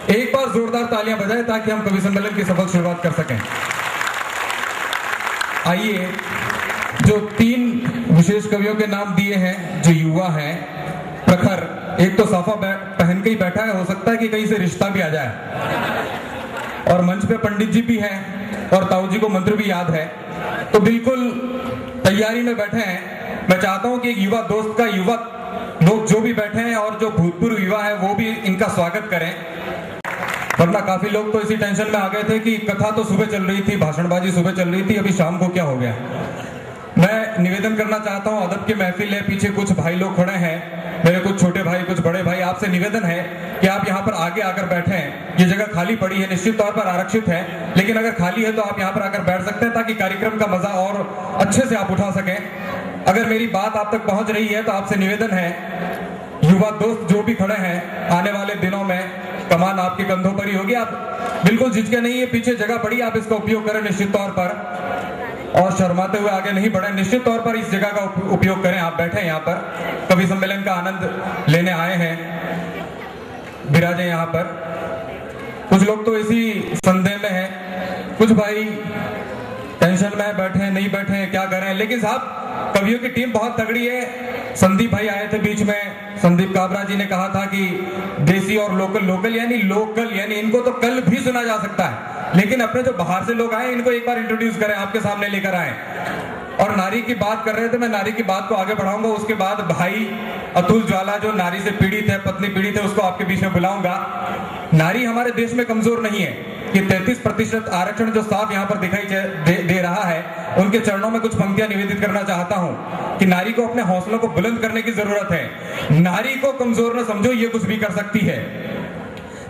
एक बार जोरदार तालियां बजाएं ताकि हम कवि सम्मेलन की सफल शुरुआत कर सकें। आइए, जो 3 विशेष कवियों के नाम दिए हैं, जो युवा हैं, प्रखर, एक तो साफा पहन के ही बैठा है, हो सकता है कि कहीं से रिश्ता भी आ जाए, और मंच पे पंडित जी भी हैं और ताऊ जी को मंत्र भी याद है, तो बिल्कुल तैयारी में बैठे हैं। मैं चाहता हूं कि एक युवा दोस्त का युवक लोग जो भी बैठे हैं और जो भूतपूर्व युवा है वो भी इनका स्वागत करें, वरना काफी लोग तो इसी टेंशन में आ गए थे कि कथा तो सुबह चल रही थी, भाषणबाजी सुबह चल रही थी, अभी शाम को क्या हो गया। मैं निवेदन करना चाहता हूं, अदब की महफिल है, पीछे कुछ भाई लोग खड़े हैं, मेरे कुछ छोटे भाई, कुछ बड़े भाई, आपसे निवेदन है कि आप यहाँ पर आगे आकर बैठे हैं। ये जगह खाली पड़ी है, निश्चित तौर पर आरक्षित है, लेकिन अगर खाली है तो आप यहाँ पर आकर बैठ सकते हैं ताकि कार्यक्रम का मजा और अच्छे से आप उठा सकें। अगर मेरी बात आप तक पहुंच रही है तो आपसे निवेदन है, युवा दोस्त जो भी खड़े हैं, आने वाले दिनों में कमान आपके कंधों पर ही होगी, आप बिल्कुल झिझके नहीं है, पीछे जगह पड़ी, आप इसका उपयोग करें निश्चित तौर पर, और शर्माते हुए आगे नहीं बढ़े, निश्चित तौर पर इस जगह का उपयोग करें। आप बैठे यहाँ पर, कवि सम्मेलन का आनंद लेने आए हैं, विराजे यहाँ पर। कुछ लोग तो इसी संदेह में हैं, कुछ भाई टेंशन में बैठे हैं, नहीं बैठे हैं, क्या करें, लेकिन साहब कवियों की टीम बहुत तगड़ी है। संदीप भाई आए थे बीच में, संदीप काबरा जी ने कहा था कि देसी और लोकल यानी इनको तो कल भी सुना जा सकता है, लेकिन अपने जो बाहर से लोग आए इनको एक बार इंट्रोड्यूस करें, आपके सामने लेकर आए। और नारी की बात कर रहे थे, मैं नारी की बात को आगे बढ़ाऊंगा, उसके बाद भाई अतुल ज्वाला जो नारी से पीड़ित है, पत्नी पीड़ित है, उसको आपके बीच में बुलाऊंगा। नारी हमारे देश में कमजोर नहीं है, ये 33% आरक्षण जो साफ यहाँ पर दिखाई दे रहा है, उनके चरणों में कुछ पंक्तियां निवेदित करना चाहता हूं कि नारी को अपने हौसलों को बुलंद करने की जरूरत है। नारी को कमजोर न समझो, ये कुछ भी कर सकती है।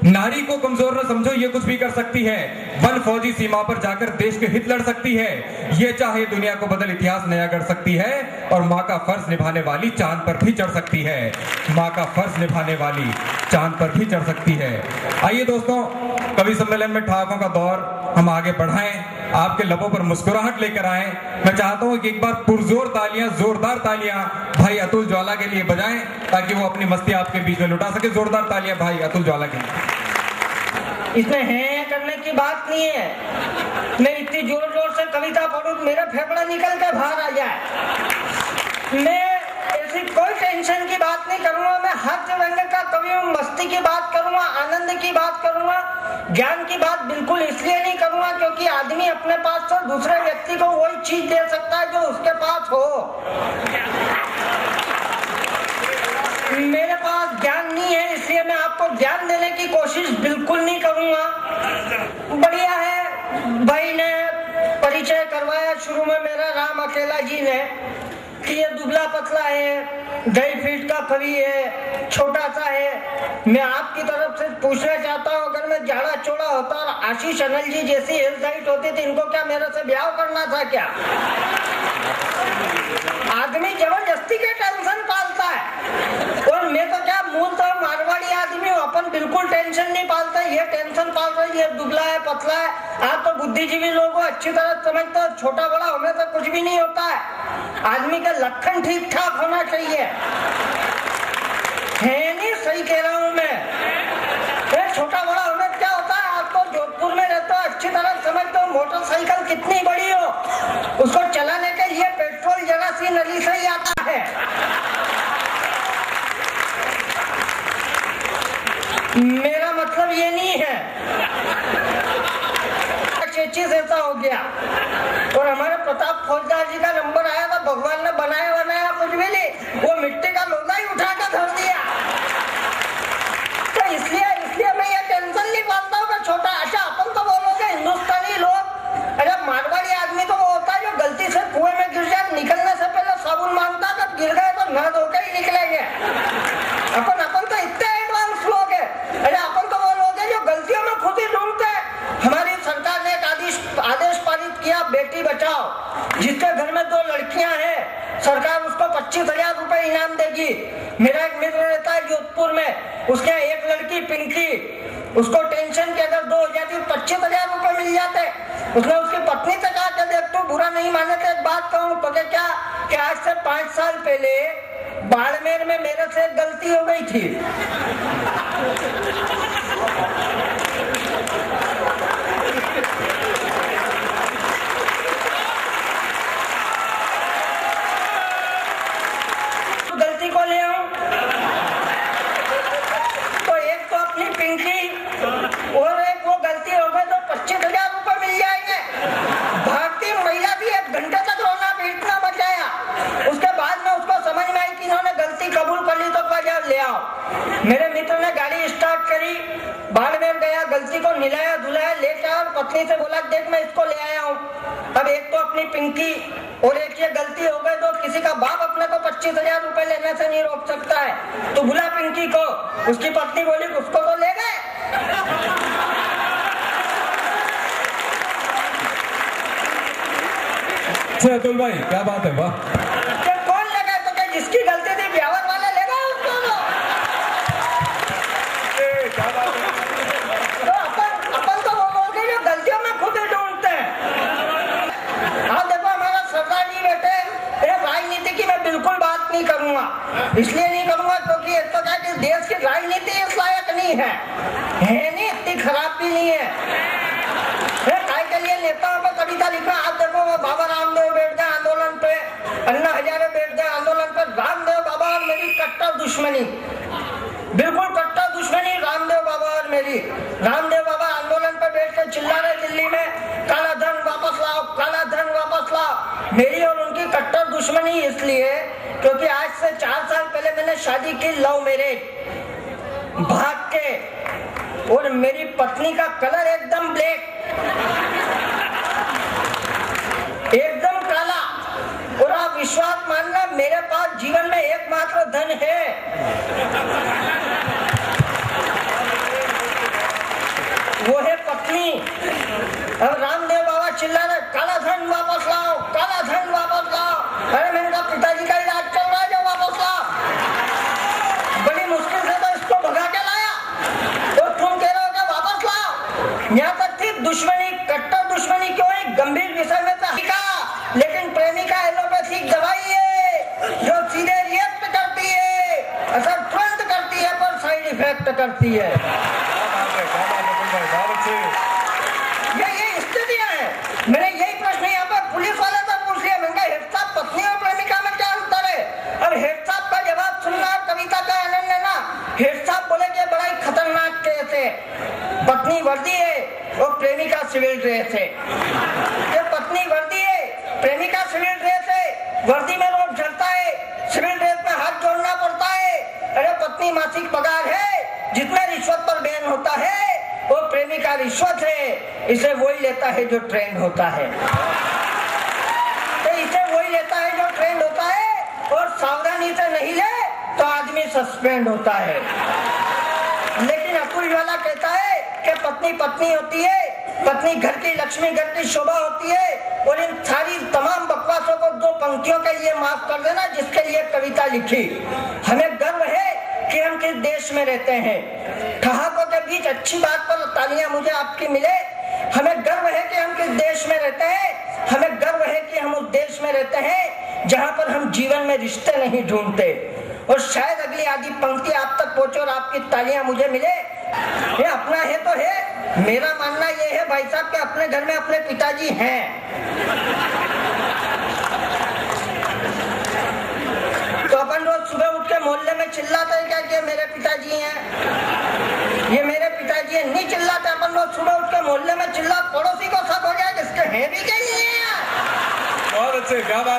नारी को कमजोर न समझो, ये कुछ भी कर सकती है। वन फौजी सीमा पर जाकर देश के हित लड़ सकती है, ये चाहे दुनिया को बदल इतिहास नया कर सकती है, और माँ का फर्ज निभाने वाली चांद पर भी चढ़ सकती है। माँ का फर्ज निभाने वाली चांद पर भी चढ़ सकती है। आइए दोस्तों, कवि सम्मेलन में ठहाकों का दौर हम आगे बढ़ाएं, आपके लबों पर मुस्कुराहट लेकर आए। मैं चाहता हूं कि एक बार पुरजोर तालियां, जोरदार तालियां भाई अतुल ज्वाला के लिए बजाएं ताकि वो अपनी मस्ती आपके बीच में लुटा सके। जोरदार तालियां भाई अतुल ज्वाला के लिए। इसमें है करने की बात नहीं है, मैं इतनी जोर जोर से कविता पढ़ूं मेरा फेफड़ा निकल के बाहर आ जाए। मैं ऐसी कोई टेंशन की बात नहीं करूंगा, मैं हर रंग का कवि हूँ, मस्ती की बात करूंगा, आनंद की बात करूंगा, ज्ञान की बात बिल्कुल इसलिए नहीं करूंगा क्योंकि आदमी अपने पास तो दूसरे व्यक्ति को वही चीज दे सकता है जो उसके पास हो। मेरे पास ज्ञान नहीं है, इसलिए मैं आपको ज्ञान देने की कोशिश बिल्कुल नहीं करूंगा। बढ़िया है, भाई ने परिचय करवाया शुरू में मेरा, राम अकेला जी ने, कि ये दुबला पतला है, 2.5 फीट का कवि है, छोटा सा है। मैं आपकी तरफ से पूछना चाहता हूँ, अगर मैं जाड़ा चौड़ा होता और आशीष अनल जी जैसी हेल्थ हाइट होती थी, इनको क्या मेरे से ब्याह करना था क्या? आदमी जबरदस्ती के टेंशन पालता है, और मैं तो क्या मूल तो मारवाड़ी आदमी हूँ, अपन बिल्कुल टेंशन नहीं पालता। ये टेंशन पाल रही है, दुबला है, पतला है। आप तो बुद्धिजीवी लोग हो, अच्छी तरह समझते हो, छोटा बड़ा होने से कुछ भी नहीं होता है, आदमी का लक्षण ठीक ठाक होना चाहिए। है नहीं, सही कह रहा हूँ मैं। छोटा बड़ा होने क्या होता है, आप तो जोधपुर में रहते हो, अच्छी तरह समझते हो, मोटरसाइकिल कितनी बड़ी हो, उसको चलाने के लिए पेट्रोल जरा सी नली से ही आता है। मेरा मतलब ये नहीं है चेचिस ऐसा हो गया। और हमारे प्रताप फौजदार जी का नंबर आया था, भगवान ने बनाया कुछ भी नहीं, वो मिट्टी का लोटा ही उठा कर धर दिया। तो इसलिए मैं ये टेंशन नहीं पाता हूँ कि छोटा। अच्छा, अपन तो बोलोगे हिंदुस्तानी लोग, अरे मारवाड़ी आदमी तो वो होता है जो गलती से कुएं में गिर जाए, निकलने से पहले साबुन मांगता, जब गिर गए तो नहा धोकर ही निकलेंगे। अपन तो इतने एडवांस लोग है। अरे अपन तो वो लोग है जो गलतियों में खुद ही ढूंढते हैं। हमारी सरकार ने एक आदेश पारित किया, बेटी बचाओ, जिसके घर में 2 लड़कियां हैं, सरकार उसको 25,000 रुपए इनाम देगी। मेरा एक मित्र रहता है जोधपुर में, उसके एक लड़की पिंकी, उसको टेंशन के अगर 2 हो जाती 25,000 रुपए मिल जाते। उसने उसकी पत्नी से कहा कि देख तू बुरा नहीं माने तो एक बात कहूँ तो क्या कि आज से 5 साल पहले बाड़मेर में मेरे से गलती हो गई थी। मिलाया धुलाया लेके आया और पत्नी से बोला देख मैं इसको ले आया हूँ। अब एक तो अपनी पिंकी और एक ये गलती हो गई तो किसी का बाप अपने को 25,000 रुपए लेने से नहीं रोक सकता है। तो बुला पिंकी को। उसकी पत्नी बोली उसको तो ले गए। अतुल भाई क्या बात है, वाह। कौन ले गए? तो क्या जिसकी गलती थी ब्यावर वाले ले गए उसको तो अपन तो वो लोग हैं जो गलतियों में खुद ही ढूंढते हैं। हाँ देखो हमारा सरदार जी बेटे, राजनीति की मैं बिल्कुल बात नहीं करूंगा। इसलिए नहीं करूंगा क्योंकि एक तो क्या कि देश की राजनीति इस लायक नहीं है नहीं, इतनी खराब भी नहीं है। काय के लिए नेताओं पर कविता लिखा। आप देखो बाबा रामदेव बैठ गए आंदोलन पे, अन्ना हजारे बैठ गए आंदोलन पे। रामदेव बाबा और मेरी कट्टर दुश्मनी, बिल्कुल कट्टर दुश्मनी रामदेव बाबा और मेरी। रामदेव बाबा आंदोलन पे बैठ कर चिल्ला रहे दिल्ली में काला धन वापस लाओ, काला धन वापस लाओ। मेरी और उनकी कट्टर दुश्मनी इसलिए क्योंकि आज से 4 साल पहले मैंने शादी की लव मैरिज भाग के, और मेरी पत्नी का कलर एकदम ब्लैक, एकदम काला। और आप विश्वास मानना मेरे पास जीवन में एकमात्र धन है, वो है पत्नी। अब रामदेव बाबा चिल्ला रहे काला धन वापस लाओ, काला धन वापस लाओ। अरे मैंने कहा पिताजी का इलाज चल रहा है जो वापस लाओ। बड़ी मुश्किल से तो इसको भगा के लाया और तुम कह रहे हो कि वापस लाओ। यहाँ तक थी दुश्मनी, कट्टर दुश्मनी क्यों है गंभीर विषय में तो लेकिन प्रेमिका एलोपैथिक दवाई है जो सीधे रिएक्ट करती है, असर तुरंत करती है पर साइड इफेक्ट करती है। ये स्थितियां हैं। मैंने यही प्रश्न यहाँ पर पुलिस वाले से पूछ लिया। मैंने कहा हेड साहब पत्नी और प्रेमिका में क्या अंतर है? अब हेड साहब का जवाब सुनना और कविता का आनंद लेना। हेड साहब बोले कि बड़ा ही खतरनाक केस है, पत्नी वर्दी है और प्रेमिका सिविल ड्रेस है। पत्नी वर्दी है, प्रेमिका सिविल ड्रेस है। वर्दी में रोज चलता है, सिविल ड्रेस में हाथ जोड़ना पड़ता है। अरे पत्नी मासिक पगार है जिसमें रिश्वत पर बैन होता है, वो प्रेमिका रिश्वत है, इसे वही लेता है जो ट्रेंड होता है। तो इसे वही लेता है जो ट्रेंड होता है, और सावधानी से नहीं ले तो आदमी सस्पेंड होता है। लेकिन अतुल वाला कहता है कि पत्नी पत्नी होती है, पत्नी घर की लक्ष्मी, घर की शोभा होती है। और इन सारी तमाम बकवासों को 2 पंक्तियों के लिए माफ कर देना जिसके लिए कविता लिखी। हमें गर्व है कि हम किस देश में रहते हैं। ठहाकों के बीच अच्छी बात पर तालियां मुझे आपकी मिले। हमें गर्व है कि हम किस देश में रहते हैं। हमें गर्व है कि हम उस देश में रहते हैं जहां पर हम जीवन में रिश्ते नहीं ढूंढते। और शायद अगली आधी पंक्ति आप तक पहुंचे और आपकी तालियां मुझे मिले। ये अपना है तो है। मेरा मानना ये है भाई साहब कि अपने घर में अपने पिताजी हैं। तो अपन रोज सुबह उठ के मोहल्ले में चिल्लाते हैं क्या कि मेरे पिताजी हैं, ये मेरे पिताजी हैं, नहीं चिल्लाते। अपन रोज सुबह उठ के मोहल्ले में चिल्ला, पड़ोसी को शक हो जाए जिसके हैं भी कहीं है। बहुत अच्छे, क्या बात।